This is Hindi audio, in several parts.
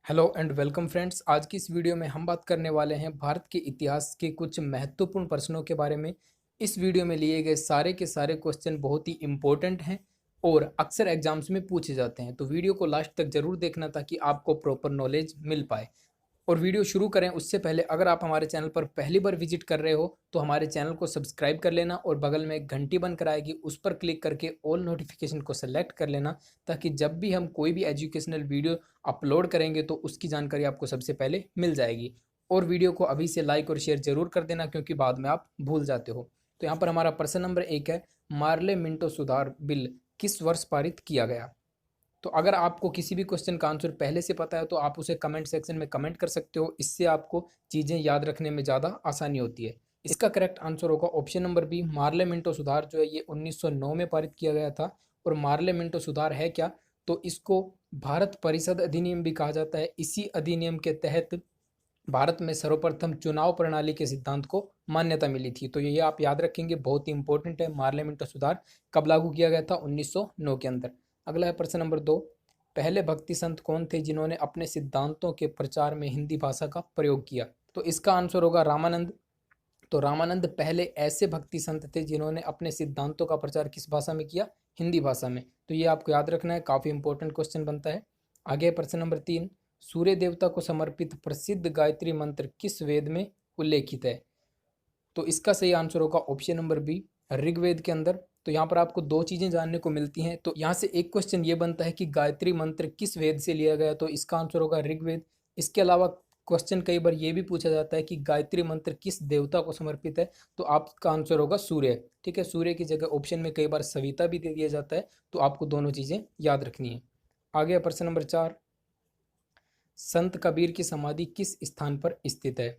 Hello and welcome friends. आज की इस वीडियो में हम बात करने वाले हैं भारत के इतिहास के कुछ महत्वपूर्ण प्रश्नों के बारे में। इस वीडियो में लिए गए सारे के सारे क्वेश्चन बहुत ही इंपॉर्टेंट हैं और अक्सर एग्जाम्स में पूछे जाते हैं, तो वीडियो को लास्ट तक जरूर देखना ताकि आपको प्रॉपर नॉलेज मिल पाए। और वीडियो शुरू करें उससे पहले अगर आप हमारे चैनल पर पहली बार विजिट कर रहे हो तो हमारे चैनल को सब्सक्राइब कर लेना और बगल में एक घंटी बन कर आएगी, उस पर क्लिक करके ऑल नोटिफिकेशन को सेलेक्ट कर लेना ताकि जब भी हम कोई भी एजुकेशनल वीडियो अपलोड करेंगे तो उसकी जानकारी आपको सबसे पहले मिल जाएगी। और वीडियो को अभी से लाइक और शेयर जरूर कर देना क्योंकि बाद में आप भूल जाते हो। तो यहाँ पर हमारा प्रश्न नंबर 1 है, मार्ले मिंटो सुधार बिल किस वर्ष पारित किया गया। तो अगर आपको किसी भी क्वेश्चन का आंसर पहले से पता है तो आप उसे कमेंट सेक्शन में कमेंट कर सकते हो, इससे आपको चीज़ें याद रखने में ज़्यादा आसानी होती है। इसका करेक्ट आंसर होगा option number B, Morley Minto सुधार जो है ये 1909 में पारित किया गया था। और मार्ले मिंटो सुधार है क्या, तो इसको भारत परिषद अधिनियम भी कहा जाता है। इसी अधिनियम के तहत भारत में सर्वप्रथम चुनाव प्रणाली के सिद्धांत को मान्यता मिली थी। तो ये आप याद रखेंगे, बहुत ही इंपॉर्टेंट है। मार्ले मिंटो सुधार कब लागू किया गया था, 1909 के अंदर। अगला है प्रश्न नंबर 2, पहले भक्ति संत कौन थे जिन्होंने अपने सिद्धांतों के प्रचार में हिंदी भाषा का प्रयोग किया। तो इसका आंसर होगा रामानंद। तो रामानंद पहले ऐसे भक्ति संत थे जिन्होंने अपने सिद्धांतों का प्रचार किस भाषा में किया, हिंदी भाषा में। तो ये आपको याद रखना है, काफ़ी इंपॉर्टेंट क्वेश्चन बनता है। आगे प्रश्न नंबर 3, सूर्य देवता को समर्पित प्रसिद्ध गायत्री मंत्र किस वेद में उल्लेखित है। तो इसका सही आंसर होगा ऑप्शन नंबर बी, ऋग्वेद के अंदर। तो यहाँ पर आपको दो चीजें जानने को मिलती हैं। तो यहाँ से एक क्वेश्चन ये बनता है कि गायत्री मंत्र किस वेद से लिया गया, तो इसका आंसर होगा ऋग्वेद। इसके अलावा क्वेश्चन कई बार ये भी पूछा जाता है कि गायत्री मंत्र किस देवता को समर्पित है, तो आपका आंसर होगा सूर्य। ठीक है, सूर्य की जगह ऑप्शन में कई बार सविता भी दे दिया जाता है, तो आपको दोनों चीजें याद रखनी है। आगे प्रश्न नंबर 4, संत कबीर की समाधि किस स्थान पर स्थित है।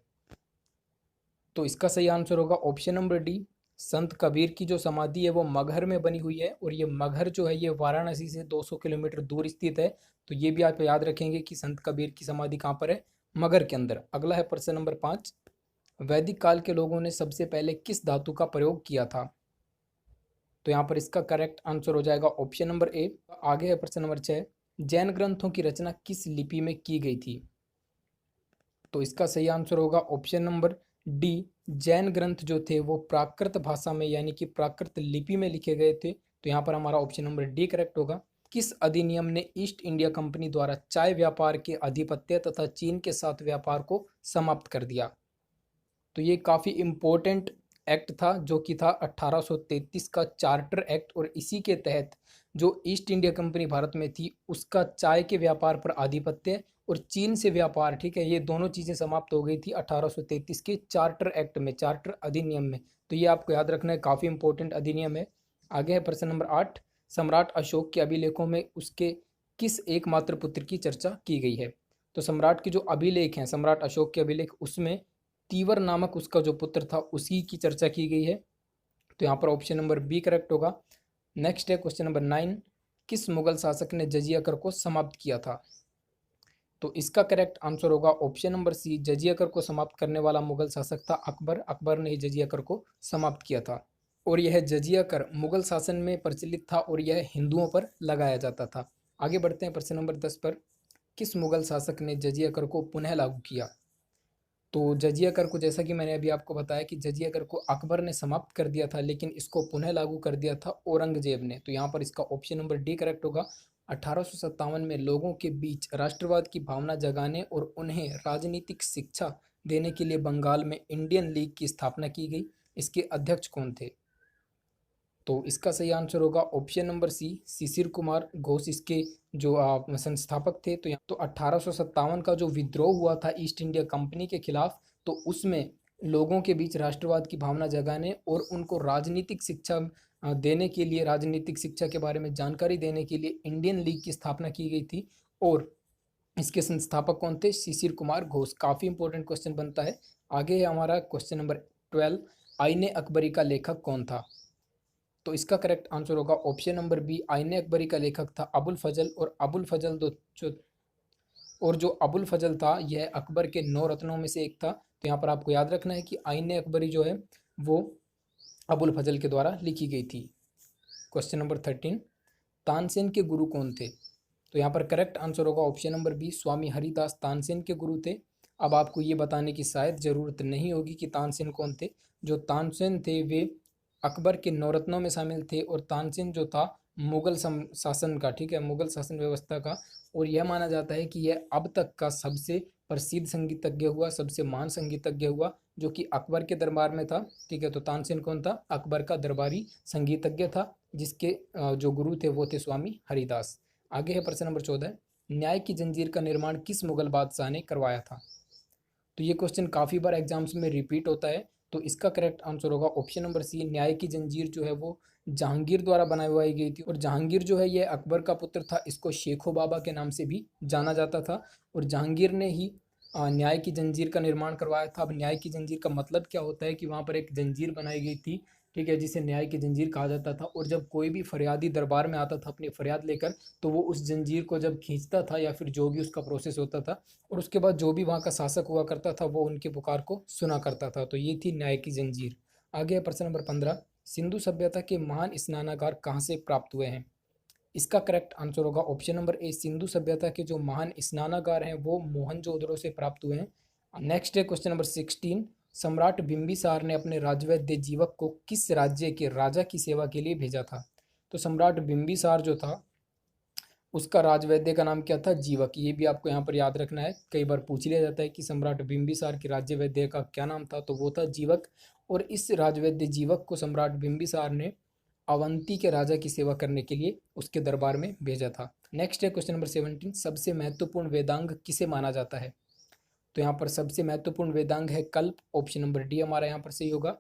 तो इसका सही आंसर होगा ऑप्शन नंबर डी, संत कबीर की जो समाधि है वो मगहर में बनी हुई है। और ये मगहर जो है ये वाराणसी से 200 किलोमीटर दूर स्थित है। तो ये भी आप याद रखेंगे कि संत कबीर की समाधि कहाँ पर है, मगहर के अंदर। अगला है प्रश्न नंबर 5, वैदिक काल के लोगों ने सबसे पहले किस धातु का प्रयोग किया था। तो यहाँ पर इसका करेक्ट आंसर हो जाएगा ऑप्शन नंबर ए। आगे है प्रश्न नंबर 6, जैन ग्रंथों की रचना किस लिपि में की गई थी। तो इसका सही आंसर होगा ऑप्शन नंबर डी, जैन ग्रंथ जो थे वो प्राकृत भाषा में यानी कि प्राकृत लिपि में लिखे गए थे। तो यहाँ पर हमारा ऑप्शन नंबर डी करेक्ट होगा। किस अधिनियम ने ईस्ट इंडिया कंपनी द्वारा चाय व्यापार के आधिपत्य तथा चीन के साथ व्यापार को समाप्त कर दिया। तो ये काफ़ी इम्पोर्टेंट एक्ट था जो कि था 1833 का चार्टर एक्ट। और इसी के तहत जो ईस्ट इंडिया कंपनी भारत में थी उसका चाय के व्यापार पर आधिपत्य और चीन से व्यापार, ठीक है, ये दोनों चीज़ें समाप्त हो गई थी 1833 के चार्टर एक्ट में, चार्टर अधिनियम में। तो ये आपको याद रखना है, काफ़ी इंपॉर्टेंट अधिनियम है। आगे है प्रश्न नंबर 8, सम्राट अशोक के अभिलेखों में उसके किस एकमात्र पुत्र की चर्चा की गई है। तो सम्राट के जो अभिलेख हैं, सम्राट अशोक के अभिलेख, उसमें तीवर नामक उसका जो पुत्र था उसी की चर्चा की गई है। तो यहाँ पर ऑप्शन नंबर बी करेक्ट होगा। नेक्स्ट है क्वेश्चन नंबर 9, किस मुगल शासक ने जजिया कर को समाप्त किया था। तो इसका करेक्ट आंसर होगा ऑप्शन नंबर सी, जजिया कर को समाप्त करने वाला मुगल शासक था अकबर। अकबर ने ही जजिया कर को समाप्त किया था। और यह जजिया कर मुगल शासन में प्रचलित था और यह हिंदुओं पर लगाया जाता था। आगे बढ़ते हैं प्रश्न नंबर 10 पर, किस मुगल शासक ने जजिया कर को पुनः लागू किया। तो जजिया कर को, जैसा कि मैंने अभी आपको बताया कि जजिया कर को अकबर ने समाप्त कर दिया था लेकिन इसको पुनः लागू कर दिया था औरंगजेब ने। तो यहाँ पर इसका ऑप्शन नंबर डी करेक्ट होगा। 1857 में लोगों के बीच राष्ट्रवाद की भावना जगाने और उन्हें राजनीतिक शिक्षा देने के लिए बंगाल में इंडियन लीग की स्थापना की गई। इसके अध्यक्ष कौन थे। तो इसका सही आंसर होगा option number C, Shishir Kumar Ghosh इसके जो संस्थापक थे। तो 1857 का जो विद्रोह हुआ था ईस्ट इंडिया कंपनी के खिलाफ, तो उसमें लोगों के बीच राष्ट्रवाद की भावना जगाने और उनको राजनीतिक शिक्षा देने के लिए, राजनीतिक शिक्षा के बारे में जानकारी देने के लिए इंडियन लीग की स्थापना की गई थी। और इसके संस्थापक कौन थे, शिशिर कुमार घोष। काफ़ी इंपॉर्टेंट क्वेश्चन बनता है। आगे है हमारा क्वेश्चन नंबर 12, आईने अकबरी का लेखक कौन था। तो इसका करेक्ट आंसर होगा ऑप्शन नंबर बी, आईने अकबरी का लेखक था अबुल फजल। और अबुल फजल जो अबुल फजल था यह अकबर के 9 रत्नों में से एक था। तो यहाँ पर आपको याद रखना है कि आईने अकबरी जो है वो अबुल फजल के द्वारा लिखी गई थी। क्वेश्चन नंबर 13, तानसेन के गुरु कौन थे। तो यहाँ पर करेक्ट आंसर होगा ऑप्शन नंबर बी, स्वामी हरिदास तानसेन के गुरु थे। अब आपको ये बताने की शायद ज़रूरत नहीं होगी कि तानसेन कौन थे। जो तानसेन थे वे अकबर के नौरत्नों में शामिल थे, और तानसेन जो था मुगल शासन का, ठीक है, मुगल शासन व्यवस्था का। और यह माना जाता है कि यह अब तक का सबसे प्रसिद्ध संगीतज्ञ हुआ, सबसे महान संगीतज्ञ हुआ, जो कि अकबर के दरबार में था। ठीक है, तो तानसेन कौन था? अकबर का दरबारी संगीतज्ञ था, जिसके जो गुरु थे वो थे स्वामी हरिदास। आगे है प्रश्न नंबर 14, न्याय की जंजीर का निर्माण किस मुगल बादशाह ने करवाया था? तो ये क्वेश्चन काफ़ी बार एग्जाम्स में रिपीट होता है, तो इसका करेक्ट आंसर होगा ऑप्शन नंबर सी, न्याय की जंजीर जो है वो जहांगीर द्वारा बनवाई गई थी। और जहांगीर जो है ये अकबर का पुत्र था, इसको शेखो बाबा के नाम से भी जाना जाता था, और जहांगीर ने ही न्याय की जंजीर का निर्माण करवाया था। अब न्याय की जंजीर का मतलब क्या होता है कि वहाँ पर एक जंजीर बनाई गई थी, ठीक है, जिसे न्याय की जंजीर कहा जाता था। और जब कोई भी फरियादी दरबार में आता था अपनी फरियाद लेकर, तो वो उस जंजीर को जब खींचता था या फिर जो भी उसका प्रोसेस होता था, और उसके बाद जो भी वहाँ का शासक हुआ करता था वो उनके पुकार को सुना करता था। तो ये थी न्याय की जंजीर। आगे है प्रश्न नंबर 15, सिंधु सभ्यता के महान स्नानागार कहाँ से प्राप्त हुए हैं? इसका करेक्ट आंसर होगा ऑप्शन नंबर ए, सिंधु सभ्यता के जो महान स्नानागार हैं वो मोहनजोदड़ो से प्राप्त हुए हैं। नेक्स्ट है क्वेश्चन नंबर 16, सम्राट बिंबिसार ने अपने राजवैद्य जीवक को किस राज्य के राजा की सेवा के लिए भेजा था? तो सम्राट बिंबिसार जो था उसका राजवैद्य का नाम क्या था? जीवक। ये भी आपको यहाँ पर याद रखना है, कई बार पूछ लिया जाता है कि सम्राट बिंबिसार के राज्य वैद्य का क्या नाम था, तो वो था जीवक। और इस राजवैद्य जीवक को सम्राट बिंबिसार ने अवंती के राजा की सेवा करने के लिए उसके दरबार में भेजा था। नेक्स्ट है क्वेश्चन नंबर 17, सबसे महत्वपूर्ण वेदांग किसे माना जाता है? तो यहाँ पर सबसे महत्वपूर्ण वेदांग है कल्प, ऑप्शन नंबर डी हमारा यहाँ पर सही होगा।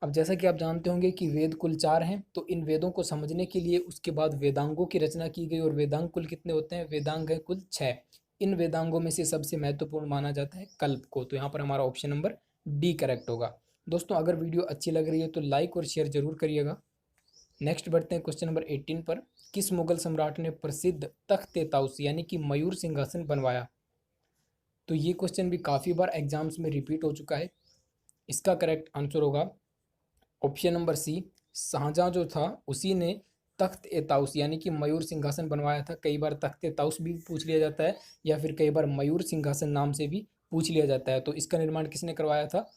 अब जैसा कि आप जानते होंगे कि वेद कुल 4 हैं, तो इन वेदों को समझने के लिए उसके बाद वेदांगों की रचना की गई, और वेदांग कुल कितने होते हैं? वेदांग है कुल 6। इन वेदांगों में से सबसे महत्वपूर्ण माना जाता है कल्प को, तो यहाँ पर हमारा ऑप्शन नंबर डी करेक्ट होगा। दोस्तों अगर वीडियो अच्छी लग रही है तो लाइक और शेयर जरूर करिएगा। नेक्स्ट बढ़ते हैं क्वेश्चन नंबर 18 पर, किस मुगल सम्राट ने प्रसिद्ध तख्त ताउस यानी कि मयूर सिंहासन बनवाया? तो ये क्वेश्चन भी काफ़ी बार एग्जाम्स में रिपीट हो चुका है। इसका करेक्ट आंसर होगा ऑप्शन नंबर सी, शाहजहाँ जो था उसी ने तख्त ए ताउस यानी कि मयूर सिंहासन बनवाया था। कई बार तख्त ए ताउस भी पूछ लिया जाता है, या फिर कई बार मयूर सिंहासन नाम से भी पूछ लिया जाता है। तो इसका निर्माण किसने करवाया था?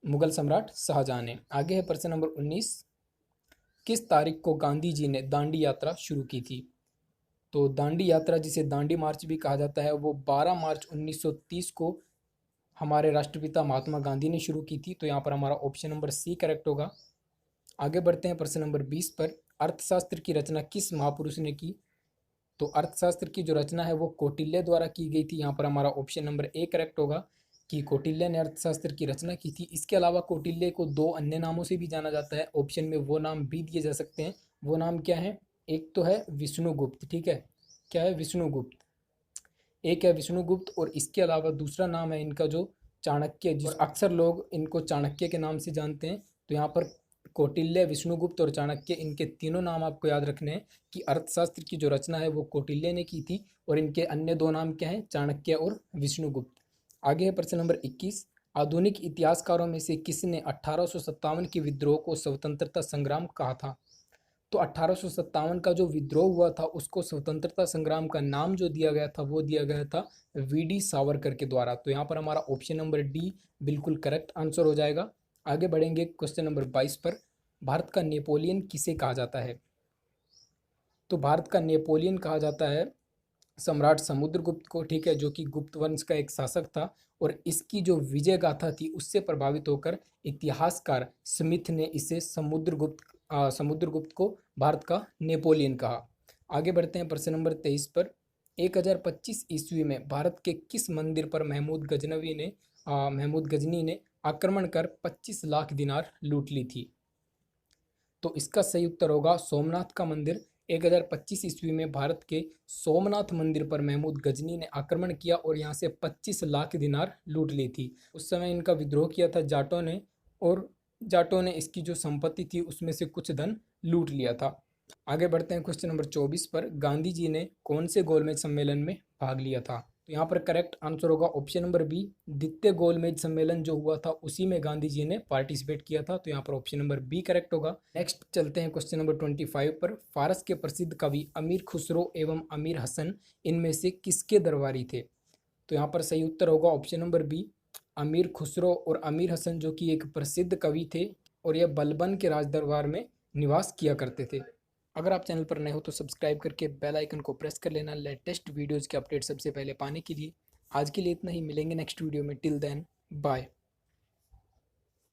मुगल सम्राट शाहजहाँ ने। आगे है प्रश्न नंबर 19, किस तारीख को गांधी जी ने दांडी यात्रा शुरू की थी? तो दांडी यात्रा, जिसे दांडी मार्च भी कहा जाता है, वो 12 मार्च 1930 को हमारे राष्ट्रपिता महात्मा गांधी ने शुरू की थी। तो यहाँ पर हमारा ऑप्शन नंबर सी करेक्ट होगा। आगे बढ़ते हैं प्रश्न नंबर 20 पर, अर्थशास्त्र की रचना किस महापुरुष ने की? तो अर्थशास्त्र की जो रचना है वो कौटिल्य द्वारा की गई थी। यहाँ पर हमारा ऑप्शन नंबर ए करेक्ट होगा कि कौटिल्य ने अर्थशास्त्र की रचना की थी। इसके अलावा कौटिल्य को 2 अन्य नामों से भी जाना जाता है, ऑप्शन में वो नाम भी दिए जा सकते हैं। वो नाम क्या है? एक तो है विष्णुगुप्त, ठीक है, क्या है? विष्णुगुप्त, एक है विष्णुगुप्त, और इसके अलावा दूसरा नाम है इनका जो चाणक्य, जिस अक्सर लोग इनको चाणक्य के नाम से जानते हैं। तो यहाँ पर कौटिल्य, विष्णुगुप्त और चाणक्य, इनके तीनों नाम आपको याद रखने हैं कि अर्थशास्त्र की जो रचना है वो कौटिल्य ने की थी, और इनके अन्य 2 नाम क्या हैं? चाणक्य और विष्णुगुप्त। आगे है प्रश्न नंबर 21, आधुनिक इतिहासकारों में से किसने 1857 के विद्रोह को स्वतंत्रता संग्राम कहा था? तो 1857 का जो विद्रोह हुआ था उसको स्वतंत्रता संग्राम का नाम जो दिया गया था वो दिया गया था वीडी सावरकर के द्वारा। तो यहाँ पर हमारा ऑप्शन नंबर डी बिल्कुल करेक्ट आंसर हो जाएगा। आगे बढ़ेंगे क्वेश्चन नंबर 22 पर, भारत का नेपोलियन किसे कहा जाता है? तो भारत का नेपोलियन कहा जाता है सम्राट समुद्रगुप्त को, ठीक है, जो कि गुप्त वंश का एक शासक था। और इसकी जो विजय गाथा थी उससे प्रभावित होकर इतिहासकार स्मिथ ने इसे समुद्रगुप्त को भारत का नेपोलियन कहा। आगे बढ़ते हैं प्रश्न नंबर 23 पर, 1025 ईस्वी में भारत के किस मंदिर पर महमूद गजनी ने आक्रमण कर 25 लाख दिनार लूट ली थी? तो इसका सही उत्तर होगा सोमनाथ का मंदिर। 1025 ईस्वी में भारत के सोमनाथ मंदिर पर महमूद गजनी ने आक्रमण किया और यहाँ से 25 लाख दिनार लूट ली थी। उस समय इनका विद्रोह किया था जाटों ने, और जाटों ने इसकी जो संपत्ति थी उसमें से कुछ धन लूट लिया था। आगे बढ़ते हैं क्वेश्चन नंबर 24 पर, गांधी जी ने कौन से गोलमेज सम्मेलन में भाग लिया था? तो यहाँ पर करेक्ट आंसर होगा ऑप्शन नंबर बी। द्वितीय गोलमेज सम्मेलन जो हुआ था उसी में गांधी जी ने पार्टिसिपेट किया था, तो यहाँ पर ऑप्शन नंबर बी करेक्ट होगा। नेक्स्ट चलते हैं क्वेश्चन नंबर 25 पर। फारस के प्रसिद्ध कवि अमीर खुसरो एवं अमीर हसन इनमें से किसके दरबारी थे? तो यहाँ पर सही उत्तर होगा ऑप्शन नंबर बी, अमीर खुसरो और अमीर हसन, जो कि एक प्रसिद्ध कवि थे और यह बलबन के राज दरबार में निवास किया करते थे। अगर आप चैनल पर नए हो तो सब्सक्राइब करके बेल आइकन को प्रेस कर लेना लेटेस्ट वीडियोज़ के अपडेट सबसे पहले पाने के लिए। आज के लिए इतना ही, मिलेंगे नेक्स्ट वीडियो में। Till then bye.